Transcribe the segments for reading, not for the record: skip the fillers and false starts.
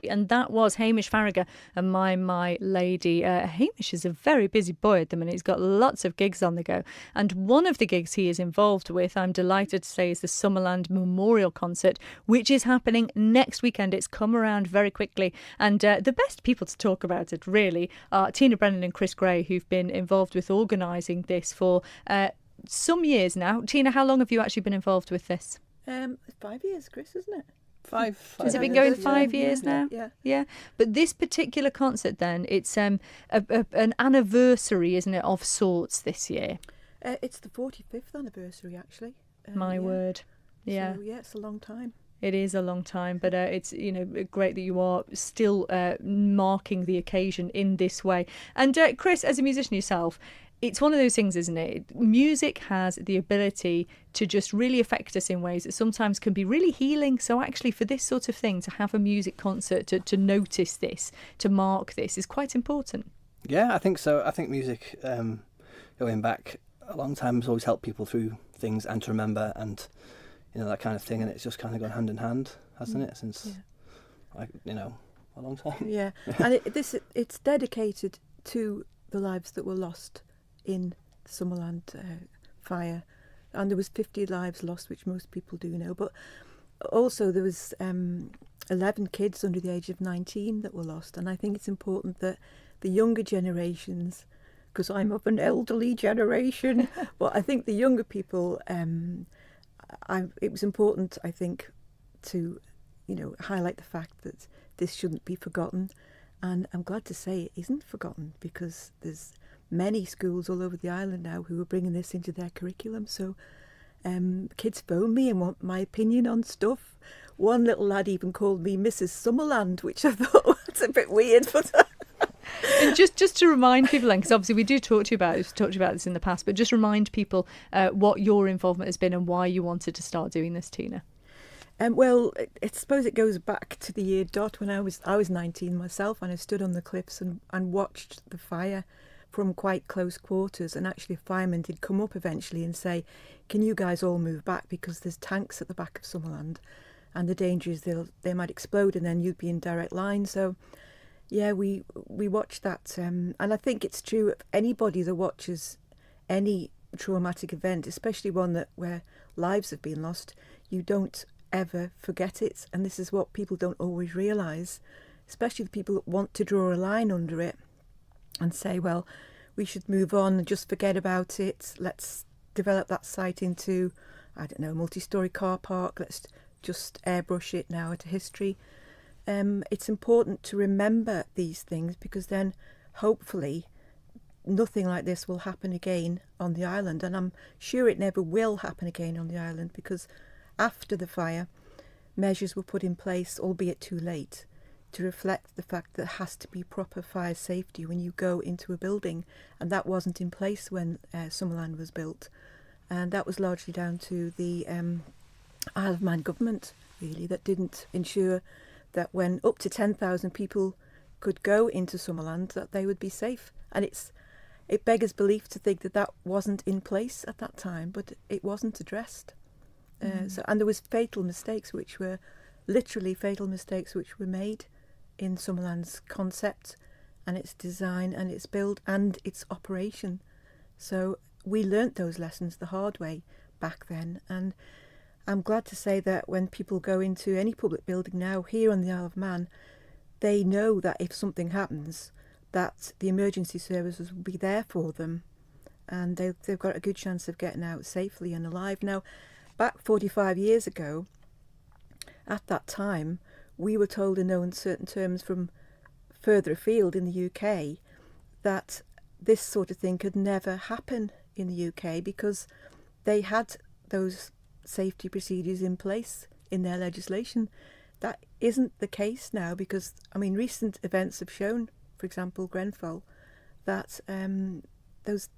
And that was Hamish Farragher and My Lady. Hamish is a very busy boy at the minute. He's got lots of gigs on the go. And one of the gigs he is involved with, I'm delighted to say, is the Summerland Memorial Concert, which is happening next weekend. It's come around very quickly. And the best people to talk about it, really, are Tina Brennan and Chris Gray, who've been involved with organising this for some years now. Tina, how long have you actually been involved with this? 5 years, Chris, isn't it? Five. Has it been going 5 years now? Yeah. But this particular concert then, it's an anniversary, isn't it, of sorts this year? It's the 45th anniversary, actually. My word. Yeah. So, it's a long time. It is a long time, but it's great that you are still marking the occasion in this way. And Chris, as a musician yourself, it's one of those things, isn't it? Music has the ability to just really affect us in ways that sometimes can be really healing. So actually for this sort of thing, to have a music concert, to notice this, to mark this is quite important. Yeah, I think so. I think music, going back a long time, has always helped people through things and to remember and, that kind of thing. And it's just kind of gone hand in hand, hasn't it, since, a long time. Yeah, and it's dedicated to the lives that were lost in the Summerland fire, and there was 50 lives lost, which most people do know, but also there was 11 kids under the age of 19 that were lost. And I think it's important that the younger generations, because I'm of an elderly generation, but I think the younger people, it was important, I think, to highlight the fact that this shouldn't be forgotten. And I'm glad to say it isn't forgotten, because there's many schools all over the island now who are bringing this into their curriculum. So kids phone me and want my opinion on stuff. One little lad even called me Mrs. Summerland, which I thought was a bit weird. But and just to remind people, because obviously we do talk to you about this in the past, but just remind people what your involvement has been and why you wanted to start doing this, Tina. Well, I suppose it goes back to the year dot when I was 19 myself, and I stood on the cliffs and watched the fire from quite close quarters. And actually a fireman did come up eventually and say, can you guys all move back, because there's tanks at the back of Summerland and the danger is they might explode and then you'd be in direct line. So yeah, we watched that, and I think it's true of anybody that watches any traumatic event, especially one where lives have been lost. You don't ever forget it, and this is what people don't always realise, especially the people that want to draw a line under it and say, well, we should move on and just forget about it. Let's develop that site into, I don't know, multi-storey car park. Let's just airbrush it now into history. It's important to remember these things, because then hopefully nothing like this will happen again on the island. And I'm sure it never will happen again on the island, because after the fire, measures were put in place, albeit too late, to reflect the fact that there has to be proper fire safety when you go into a building, and that wasn't in place when Summerland was built. And that was largely down to the Isle of Man government, really, that didn't ensure that when up to 10,000 people could go into Summerland, that they would be safe. And it beggars belief to think that wasn't in place at that time, but it wasn't addressed. And there was literally fatal mistakes which were made in Summerland's concept and its design and its build and its operation. So we learnt those lessons the hard way back then, and I'm glad to say that when people go into any public building now here on the Isle of Man, they know that if something happens, that the emergency services will be there for them, and they've got a good chance of getting out safely and alive. Now, back 45 years ago, at that time, we were told in no uncertain terms from further afield in the UK that this sort of thing could never happen in the UK, because they had those safety procedures in place in their legislation. That isn't the case now, because, recent events have shown, for example, Grenfell, that those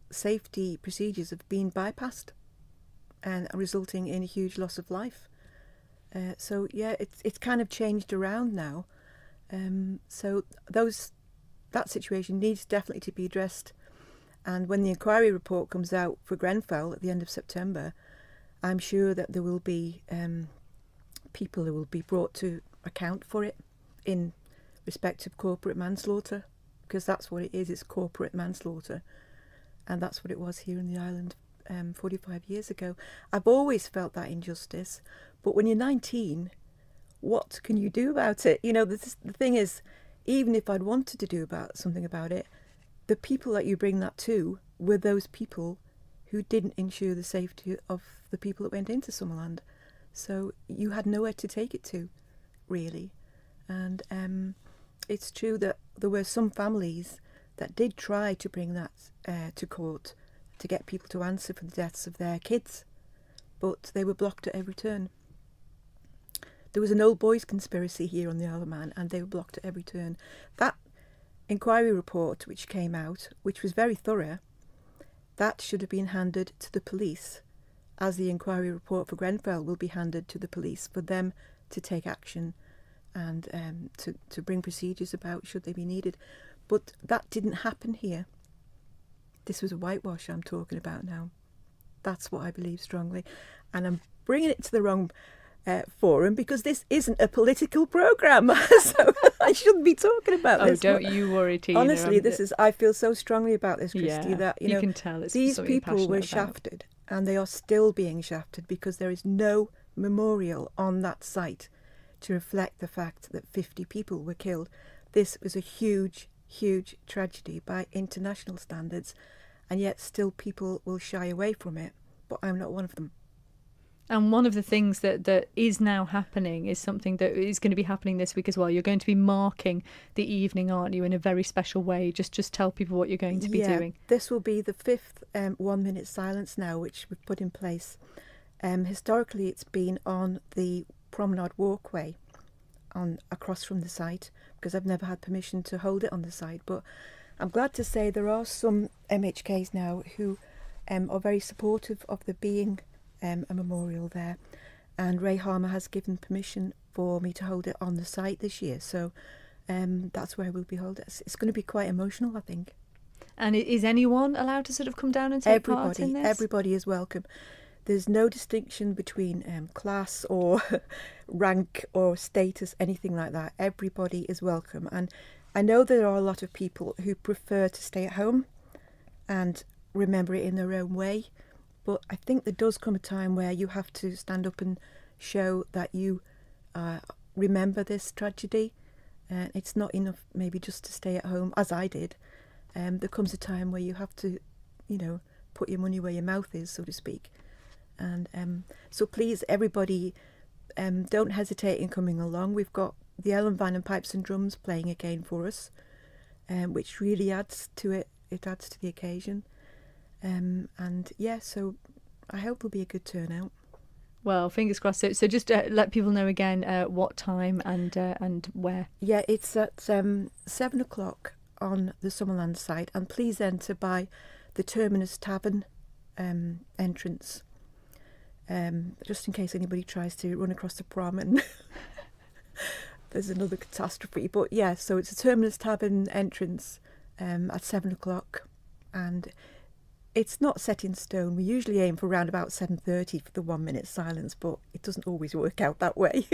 safety procedures have been bypassed and resulting in a huge loss of life. So yeah, it's kind of changed around now. So that situation needs definitely to be addressed. And when the inquiry report comes out for Grenfell at the end of September, I'm sure that there will be people who will be brought to account for it in respect of corporate manslaughter, because that's what it is. It's corporate manslaughter, and that's what it was here in the island 45 years ago. I've always felt that injustice, but when you're 19, what can you do about it? You know, the thing is, even if I'd wanted to do something about it, the people that you bring that to were those people who didn't ensure the safety of the people that went into Summerland. So you had nowhere to take it to, really. And it's true that there were some families that did try to bring that to court to get people to answer for the deaths of their kids, but they were blocked at every turn. There was an old boys conspiracy here on the Isle of Man, and they were blocked at every turn. That inquiry report which came out, which was very thorough, that should have been handed to the police, as the inquiry report for Grenfell will be handed to the police for them to take action and to bring procedures about should they be needed. But that didn't happen here. This was a whitewash I'm talking about now. That's what I believe strongly. And I'm bringing it to the wrong forum because this isn't a political programme. So I shouldn't be talking about this. Oh, don't you worry, Tina. Honestly, I feel so strongly about this, Christy, that you know, can tell it's these people were shafted, and they are still being shafted because there is no memorial on that site to reflect the fact that 50 people were killed. This was a huge tragedy by international standards, and yet still people will shy away from it, but I'm not one of them. And one of the things that is now happening is something that is going to be happening this week as well. You're going to be marking the evening, aren't you, in a very special way? Just tell people what you're going to be doing. This will be the 5th 1 minute silence now, which we've put in place. Historically, it's been on the promenade walkway across from the site, because I've never had permission to hold it on the site. But I'm glad to say there are some MHKs now who are very supportive of there being a memorial there, and Ray Harmer has given permission for me to hold it on the site this year, so that's where we'll be holding it. It's going to be quite emotional, I think. And is anyone allowed to sort of come down and take part in this? Everybody is welcome. There's no distinction between class or rank or status, anything like that. Everybody is welcome, and I know there are a lot of people who prefer to stay at home and remember it in their own way. But I think there does come a time where you have to stand up and show that you remember this tragedy. It's not enough maybe just to stay at home, as I did. There comes a time where you have to, put your money where your mouth is, so to speak. And so please, everybody, don't hesitate in coming along. We've got the Ellen Van and Pipes and Drums playing again for us, which really adds to it. It adds to the occasion. So I hope it'll be a good turnout. Well, fingers crossed. So just let people know again what time and where. Yeah, it's at 7 o'clock on the Summerland site, and please enter by the Terminus Tavern entrance, just in case anybody tries to run across the prom and there's another catastrophe. But yeah, so it's a Terminus Tavern entrance at 7 o'clock, and it's not set in stone. We usually aim for around about 7:30 for the 1 minute silence, but it doesn't always work out that way.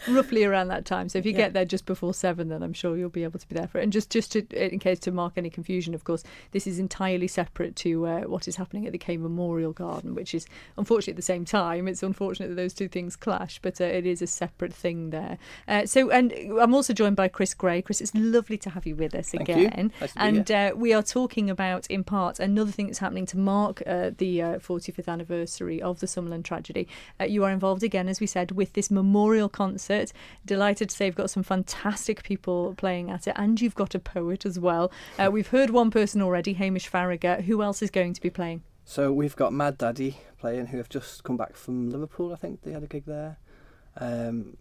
Roughly around that time. So if you get there just before 7, then I'm sure you'll be able to be there for it. And just in case to mark any confusion, of course, this is entirely separate to what is happening at the Kane Memorial Garden, which is unfortunately at the same time. It's unfortunate that those two things clash, but it is a separate thing there. And I'm also joined by Chris Gray. Chris, it's lovely to have you with us again. Thank you. Nice to be here. We are talking about, in part, another thing that's happening to mark the 45th anniversary of the Summerland tragedy. You are involved again, as we said, with this memorial concert. Delighted to say you've got some fantastic people playing at it, and you've got a poet as well. We've heard one person already, Hamish Farragher. Who else is going to be playing? So we've got Mad Daddy playing, who have just come back from Liverpool. I think they had a gig there, and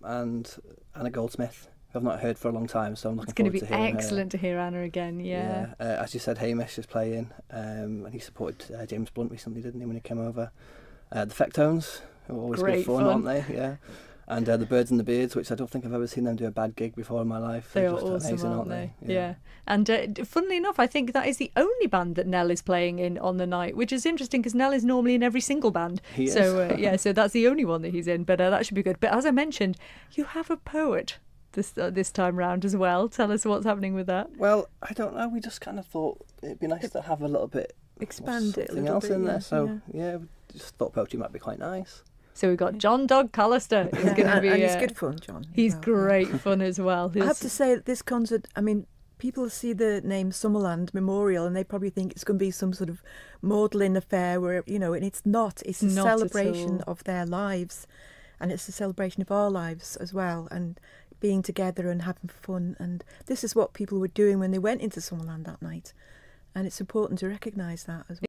Anna Goldsmith, who I've not heard for a long time, so I'm looking forward to hearing her. It's going to be excellent to hear Anna again. Yeah. As you said, Hamish is playing, and he supported James Blunt recently, didn't he, when he came over? The Fecktones, who are always Great good fun, aren't they? Yeah. And the Birds and the Beards, which I don't think I've ever seen them do a bad gig before in my life. They They're are just awesome, amazing, aren't they? Yeah. Yeah. And funnily enough, I think that is the only band that Nell is playing in on the night, which is interesting because Nell is normally in every single band. He is. So, so that's the only one that he's in. But that should be good. But as I mentioned, you have a poet this time round as well. Tell us what's happening with that. Well, I don't know. We just kind of thought it'd be nice to have a little bit... Expand it a something little else bit, in there. yeah. So, we just thought poetry might be quite nice. So we've got John Dog Callister. Is going to be. And he's good fun, John. He's as well, great fun as well. I have to say that this concert, I mean, people see the name Summerland Memorial and they probably think it's going to be some sort of maudlin affair where, and it's not. It's a Not at celebration all. of their lives, and it's a celebration of our lives as well, and being together and having fun. And this is what people were doing when they went into Summerland that night. And it's important to recognise that as well.